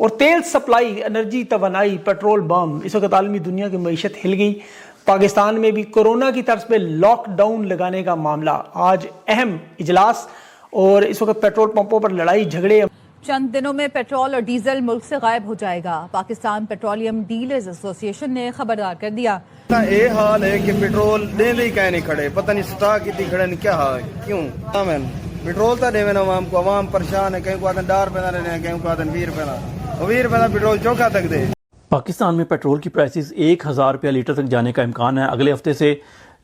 اور تیل supply, energy, توانائی، پیٹرول، بم، اس وقت عالمی دنیا کی معیشت ہل گئی۔ پاکستان میں بھی کورونا کی طرز پہ لاک ڈاؤن لگانے کا معاملہ، آج اہم اجلاس، اور اس وقت پیٹرول پمپوں پر لڑائی جھگڑے۔ چند دنوں میں پیٹرول اور ڈیزل ملک سے غائب ہو جائے گا، پاکستان پیٹرولیم ڈیلرز ایسوسی ایشن نے خبردار کر دیا۔ یہ حال ہے کہ پیٹرول دینے ہی کہیں نہیں کھڑے، پتہ نہیں سٹاک اتنی کھڑے نہیں، کیا حال ہے، کیوں پیٹرول تو دے نا عوام کو، عوام پریشان ہے، کہیں کو آدھن ڈار پہ نہ رہنے، کہیں کو آدھن 20 روپے نہ، 20 روپے نہ پیٹرول چوکا تک دے۔ پاکستان میں پیٹرول کی پرائسز 1000 روپیہ لیٹر تک جانے کا امکان ہے اگلے ہفتے سے،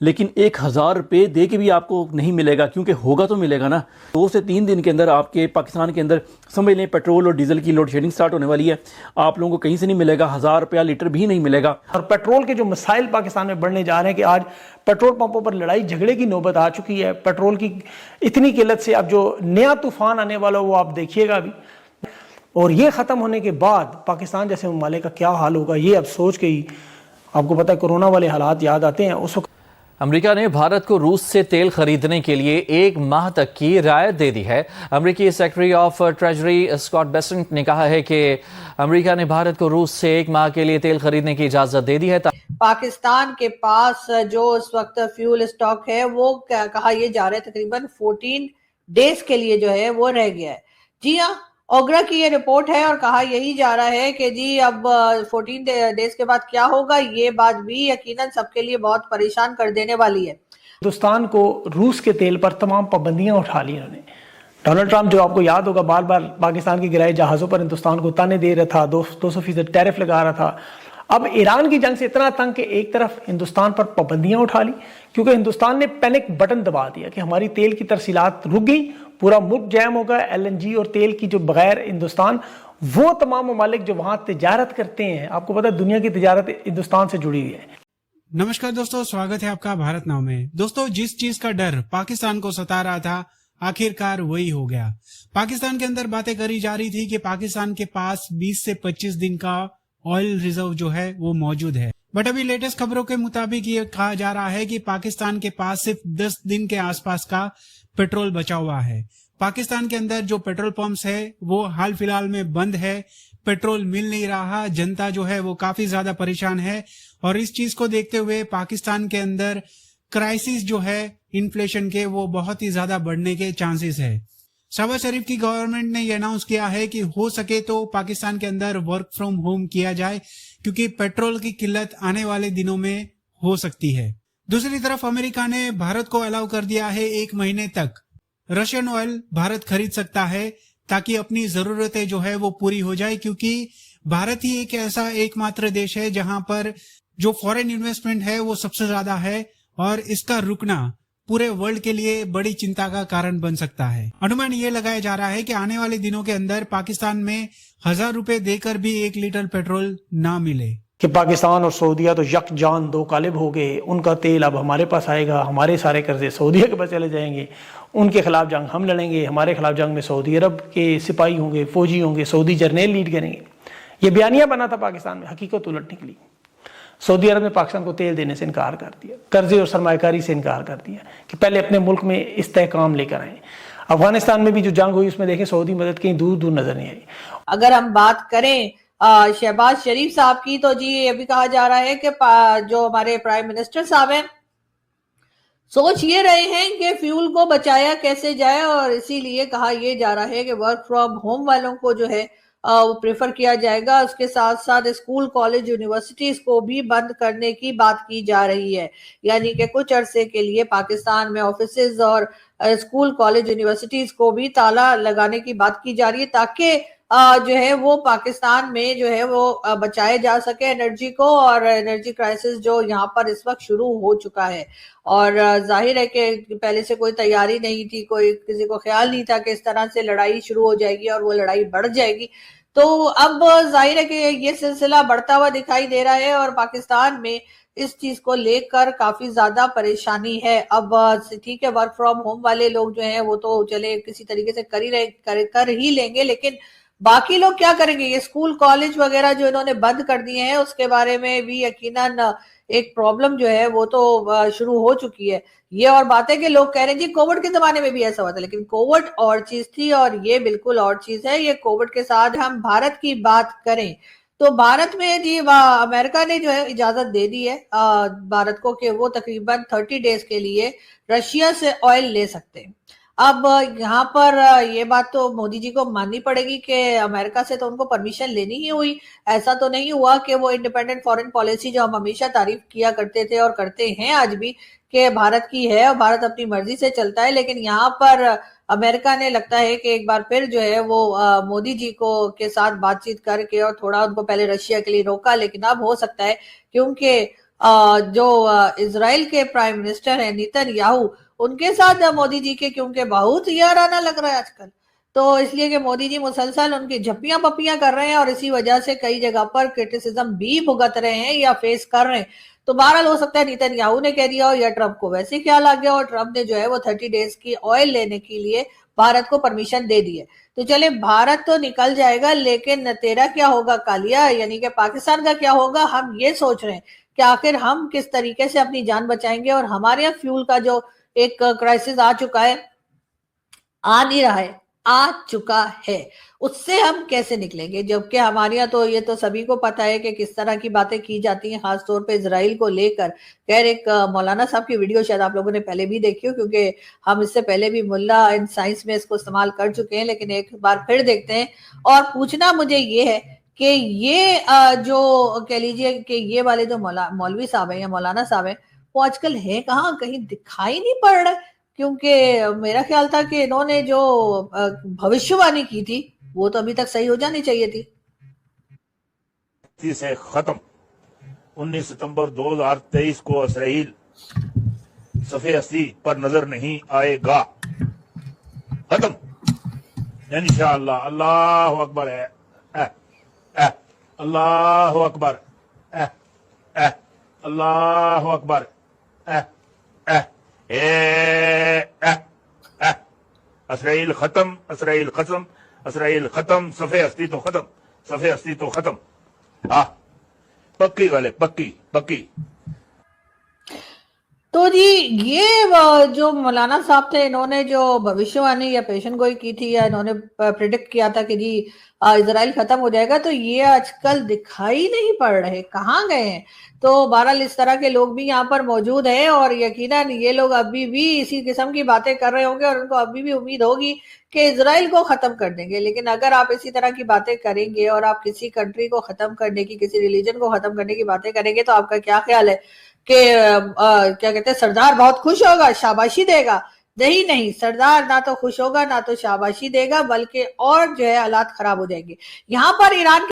لیکن 1000 روپے دے کے بھی آپ کو نہیں ملے گا، کیونکہ ہوگا تو ملے گا نا۔ 2 سے 3 دن کے اندر آپ کے پاکستان کے اندر سمجھ لیں پیٹرول اور ڈیزل کی لوڈ شیڈنگ سٹارٹ ہونے والی ہے، آپ لوگوں کو کہیں سے نہیں ملے گا، 1000 روپیہ لیٹر بھی نہیں ملے گا۔ اور پیٹرول کے جو مسائل پاکستان میں بڑھنے جا رہے ہیں کہ آج پیٹرول پمپوں پر لڑائی جھگڑے کی نوبت آ چکی ہے۔ پیٹرول کی اتنی قلت سے اب جو نیا طوفان آنے والا وہ آپ دیکھیے گا ابھی، اور یہ ختم ہونے کے بعد پاکستان جیسے ممالک کا کیا حال ہوگا، یہ اب سوچ کے ہی آپ کو پتہ ہے کورونا والے حالات یاد آتے ہیں۔ اس وقت امریکہ نے بھارت کو روس سے تیل خریدنے کے لیے 1 ماہ تک کی رعایت دے دی ہے۔ امریکی secretary of treasury Scott Besant نے کہا ہے کہ امریکہ نے بھارت کو روس سے 1 ماہ کے لیے تیل خریدنے کی اجازت دے دی ہے۔ پاکستان کے پاس جو اس وقت فیول اسٹاک ہے وہ کہا یہ جا رہا ہے تقریباً 14 ڈیز کے لیے جو ہے وہ رہ گیا ہے۔ جی ہاں، اوگرا کی یہ رپورٹ ہے اور کہا یہی جا رہا ہے کہ جی اب 14 ڈیز کے بعد کیا ہوگا، یہ بات بھی یقیناً سب کے لیے بہت پریشان کر دینے والی ہے۔ ہندوستان کو روس کے تیل پر تمام پابندیاں اٹھا لی انہوں نے۔ ڈونلڈ ٹرمپ جو آپ کو یاد ہوگا بار بار پاکستان کے گرائے جہازوں پر ہندوستان کو تانے دے رہا تھا، 200% ٹیرف لگا رہا تھا۔ اب ایران کی جنگ سے اتنا تنگ کہ ایک طرف ہندوستان پر پابندیاں اٹھا لی، کیونکہ ہندوستان نے پینک بٹن دبا دیا کہ ہماری تیل کی ترسیلات رک گئی، پورا ملک جیم ہوگا۔ LNG اور تیل کی جو بغیر ہندوستان، وہ تمام ممالک جو وہاں تجارت کرتے ہیں، آپ کو پتہ ہے دنیا کی تجارت ہندوستان سے جڑی ہوئی ہے۔ نمسکار دوستو، سواگت ہے آپ کا بھارت ناؤ میں۔ دوستو، جس چیز کا ڈر پاکستان کو ستا رہا تھا آخرکار وہی ہو گیا۔ پاکستان کے اندر باتیں کری جا رہی تھی کہ پاکستان کے پاس 20 سے 25 دن کا آئل ریزرو جو ہے وہ موجود ہے، بٹ ابھی لیٹسٹ خبروں کے مطابق یہ کہا جا رہا ہے کہ پاکستان کے پاس صرف 10 دن کے آس پاس کا پیٹرول بچا ہوا ہے۔ پاکستان کے اندر جو پیٹرول پمپس ہے وہ حال فی الحال میں بند ہے، پیٹرول مل نہیں رہا، جنتا جو ہے وہ کافی زیادہ پریشان ہے، اور اس چیز کو دیکھتے ہوئے پاکستان کے اندر کرائسس جو ہے انفلیشن کے وہ بہت ہی زیادہ بڑھنے کے چانسز ہے۔ شہباز شریف کی گورنمنٹ نے یہ اناؤنس کیا ہے کہ ہو سکے تو پاکستان کے اندر ورک فرام ہوم کیا جائے، کیونکہ پیٹرول کی قلت آنے والے دنوں میں ہو سکتی ہے۔ دوسری طرف امریکہ نے بھارت کو الاؤ کر دیا ہے 1 مہینے تک رشین آئل بھارت خرید سکتا ہے، تاکہ اپنی ضرورتیں جو ہے وہ پوری ہو جائے، کیونکہ بھارت ہی ایک ایسا ایک ماتر دیش ہے جہاں پر جو فورن انویسٹمنٹ ہے وہ سب سے زیادہ ہے، اور اس کا رکنا پورے ورلڈ کے لیے بڑی چنتا کا کارن بن سکتا ہے۔ انومان یہ لگایا جا رہا ہے کہ آنے والے دنوں کے اندر پاکستان میں 1000 روپے دے کر بھی 1 لیٹر پیٹرول نہ ملے، کہ پاکستان اور سعودیہ تو یک جان 2 قالب ہو گئے، ان کا تیل اب ہمارے پاس آئے گا، ہمارے سارے قرضے سعودیہ کے پاس چلے جائیں گے، ان کے خلاف جنگ ہم لڑیں گے، ہمارے خلاف جنگ میں سعودی عرب کے سپاہی ہوں گے، فوجی ہوں گے، سعودی جرنیل لیڈ کریں گے۔ یہ بیانیہ بنا تھا پاکستان میں، حقیقت الٹ نکلی۔ سعودی عرب نے پاکستان کو تیل دینے سے انکار کر دیا، قرضے اور سرمایہ کاری سے انکار کر دیا کہ پہلے اپنے ملک میں استحکام لے کر آئیں۔ افغانستان میں بھی جو جنگ ہوئی اس میں دیکھیں سعودی مدد کہیں دور دور نظر نہیں آئی۔ اگر ہم بات کریں شہباز شریف صاحب کی، تو جی یہ بھی کہا جا رہا ہے کہ جو ہمارے پرائم منسٹر صاحب ہیں سوچ یہ رہے ہیں کہ فیول کو بچایا کیسے جائے، اور اسی لیے کہا یہ جا رہا ہے کہ ورک فرام ہوم والوں کو جو ہے وہ پریفر کیا جائے گا۔ اس کے ساتھ ساتھ اسکول، کالج، یونیورسٹیز کو بھی بند کرنے کی بات کی جا رہی ہے، یعنی کہ کچھ عرصے کے لیے پاکستان میں آفیسز اور اسکول، کالج، یونیورسٹیز کو بھی تالا لگانے کی بات کی جا رہی ہے، تاکہ جو ہے وہ پاکستان میں جو ہے وہ بچائے جا سکے انرجی کو، اور انرجی کرائسس جو یہاں پر اس وقت شروع ہو چکا ہے۔ اور ظاہر ہے کہ پہلے سے کوئی تیاری نہیں تھی، کوئی کسی کو خیال نہیں تھا کہ اس طرح سے لڑائی شروع ہو جائے گی اور وہ لڑائی بڑھ جائے گی۔ تو اب ظاہر ہے کہ یہ سلسلہ بڑھتا ہوا دکھائی دے رہا ہے، اور پاکستان میں اس چیز کو لے کر کافی زیادہ پریشانی ہے۔ اب ٹھیک ہے ورک فرام ہوم والے لوگ جو ہیں وہ تو چلے کسی طریقے سے کر ہی لیں گے، لیکن باقی لوگ کیا کریں گے؟ یہ اسکول کالج وغیرہ جو انہوں نے بند کر دیے ہیں اس کے بارے میں بھی یقیناً ایک پرابلم جو ہے وہ تو شروع ہو چکی ہے. یہ اور باتیں کہ لوگ کہہ رہے ہیں جی کووڈ کے زمانے میں بھی ایسا ہوا تھا، لیکن کووڈ اور چیز تھی اور یہ بالکل اور چیز ہے. یہ کووڈ کے ساتھ ہم بھارت کی بات کریں تو بھارت میں جی امریکہ نے جو ہے اجازت دے دی ہے بھارت کو کہ وہ تقریباً 30 ڈیز کے لیے رشیا سے آئل لے سکتے ہیں. اب یہاں پر یہ بات تو مودی جی کو ماننی پڑے گی کہ امریکہ سے تو ان کو پرمیشن لینی ہی ہوئی. ایسا تو نہیں ہوا کہ وہ انڈیپینڈنٹ فارن پالیسی جو ہم ہمیشہ تعریف کیا کرتے تھے اور کرتے ہیں آج بھی کہ بھارت کی ہے اور بھارت اپنی مرضی سے چلتا ہے، لیکن یہاں پر امریکہ نے لگتا ہے کہ ایک بار پھر جو ہے وہ مودی جی کو کے ساتھ بات چیت کر کے اور تھوڑا ان کو پہلے رشیا کے لیے روکا، لیکن اب ہو سکتا ہے کیونکہ جو اسرائیل کے پرائم منسٹر ہیں نیتن یاہو، ان کے ساتھ مودی جی کے کیونکہ بہت یارانہ لگ رہا ہے آج کل، تو اس لیے کہ مودی جی مسلسل ان کی جھپیاں پپیاں کر رہے ہیں اور اسی وجہ سے کئی جگہ پر کرٹیسزم بھی بھگت رہے ہیں یا فیس کر رہے ہیں. تو بہرحال ہو سکتا ہے نیتن یاہو نے کہہ دیا ہو یا ٹرمپ کو ویسے خیال آ گیا اور ٹرمپ نے جو ہے وہ 30 ڈیز کی آئل لینے کے لیے بھارت کو پرمیشن دے دی ہے. تو چلے بھارت تو نکل جائے گا، لیکن تیرا کیا ہوگا کالیا، یعنی کہ پاکستان کا کیا ہوگا؟ ہم یہ سوچ رہے ہیں کہ آخر ہم کس طریقے سے اپنی جان بچائیں گے اور ہمارے یہاں فیول کا جو ایک کرائسس آ چکا ہے، آ نہیں رہا ہے، آ چکا ہے، اس سے ہم کیسے نکلیں گے؟ جبکہ ہمارے یہاں تو یہ تو سبھی کو پتا ہے کہ کس طرح کی باتیں کی جاتی ہیں، خاص طور پہ اسرائیل کو لے کر. خیر ایک مولانا صاحب کی ویڈیو شاید آپ لوگوں نے پہلے بھی دیکھی ہو، کیونکہ ہم اس سے پہلے بھی ملا ان سائنس میں اس کو استعمال کر چکے ہیں، لیکن ایک بار پھر دیکھتے ہیں. اور پوچھنا مجھے یہ ہے کہ یہ جو کہہ لیجئے کہ یہ والے جو مولوی صاحب ہیں یا مولانا صاحب ہیں، وہ آج کل ہیں کہاں؟ کہیں دکھائی نہیں پڑ رہے. کیونکہ میرا خیال تھا کہ انہوں نے جو بھوشیوانی کی تھی وہ تو ابھی تک صحیح ہو جانی چاہیے تھی. سے ختم 19 ستمبر 2023 کو اسرائیل صفحے اصلی پر نظر نہیں آئے گا. ختم انشاءاللہ. اللہ اکبر ہے، اللہ اکبر، اللہ اکبر. اسرائیل ختم، اسرائیل ختم، اسرائیل ختم. صفحے اصلی تو ختم، صفحے اصلی تو ختم. ہاں پکی والے، پکی پکی. تو جی یہ جو مولانا صاحب تھے، انہوں نے جو بھوشیوانی یا پیشن گوئی کی تھی یا انہوں نے پریڈکٹ کیا تھا کہ جی اسرائیل ختم ہو جائے گا، تو یہ آج کل دکھائی نہیں پڑ رہے، کہاں گئے ہیں؟ تو بہرحال اس طرح کے لوگ بھی یہاں پر موجود ہیں اور یقیناً یہ لوگ ابھی بھی اسی قسم کی باتیں کر رہے ہوں گے اور ان کو ابھی بھی امید ہوگی کہ اسرائیل کو ختم کر دیں گے. لیکن اگر آپ اسی طرح کی باتیں کریں گے اور آپ کسی کنٹری کو ختم کرنے کی، کسی ریلیجن کو ختم کرنے کی باتیں کریں گے، تو آپ کا کیا خیال ہے کہ کیا کہتے ہیں سردار بہت خوش ہوگا، شاباشی دے گا؟ نہیں، سردار نہ تو خوش ہوگا نہ تو شاباشی دے گا، بلکہ اور جو ہے حالات خراب ہو جائیں گے. یہاں پر ایران